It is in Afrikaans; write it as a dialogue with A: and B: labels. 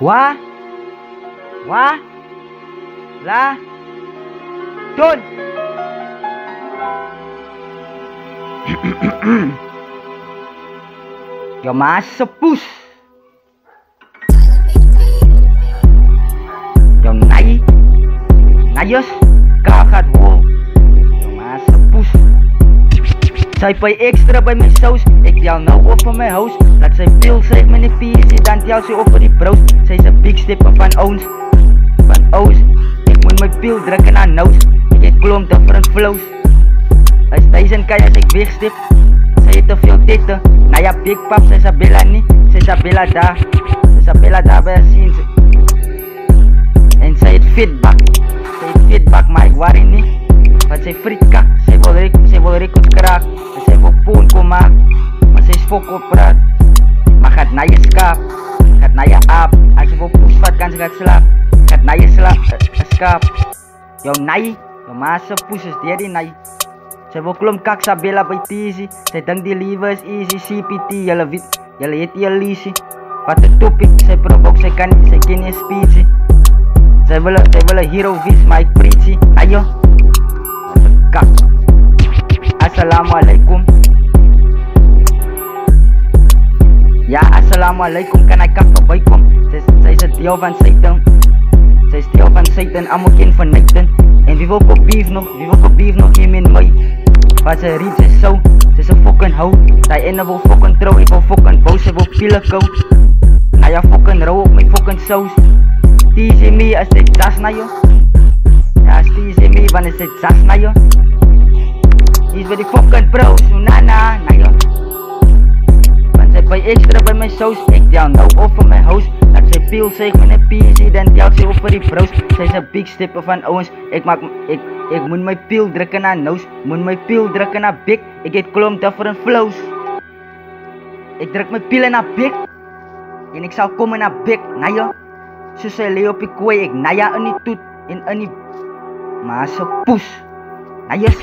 A: Wa La Don. Yo massapus. Yo Nayos Kakad wo. Yo massapus. Sy by extra by my saus. Ek tel nou op van my house. Laat sy pil sy my nie peasie. Dan tel sy op vir die brous. Sy's a big step van ons. Ek moet my pil druk in haar nose. Ek het klomp different flows. As 1000 kaya as ek wegstep. Sy het te veel tette. Na ja big pap, sy's a bella nie. Sy's a bella daar. Sy's a bella daar by haar sien. En sy het feedback. Sy het feedback, maar ek worry nie. Want sy friet kak. Sy wil rekords kraak. Sy wil poon kom maak. Maar sy is fok op praat. Maar gaat na je skaap. Gaat na je aap. As jy wil poes vat, kan sy gaat slaap. Gaat na je skaap. Jou naai. Jou maase poes is die naai. Sy wil klomp kak sa bella by teesie. Sy dink die liewe is easy. CPT, jylle het die leesie. Wat een topic, sy proef ook, sy ken nie speechie. Sy wil een hero wees, maar ek preachie. Ayo. Wat een kak. Assalamu alaikum. Ja, assalamu alaikum, kan ek kak voorbij kom. Sy is een deel van Satan. Sy is deel van Satan, allemaal ken van Nathan. En wie wil kop beef nog nie met my. Wat sy riep, sy so, sy is een fucking hou. Sy ene wil fucking trouw, ek wil fucking bou, sy wil piele kou. Na ja fucking rou op my fucking saus. Tease me as ek das na jou. Ja, tease me wanneer sy das na jou. Hier is by die fucking bros, na jou. Want sy by extra by my saus, ek tel nou op vir my house. Laat sy peel sy met een PC, dan tel sy op vir die brous. Sy is een big stepper van ouwens. Ek moet my peel druk in haar nose. Moet my peel druk in haar bek. Ek het klomp different flows. Ek druk my peel in haar bek. En ek sal kom in haar bek, na jou. Soos sy lee op die kooi, ek na jou in die toet. En in die maase poes. Na jou.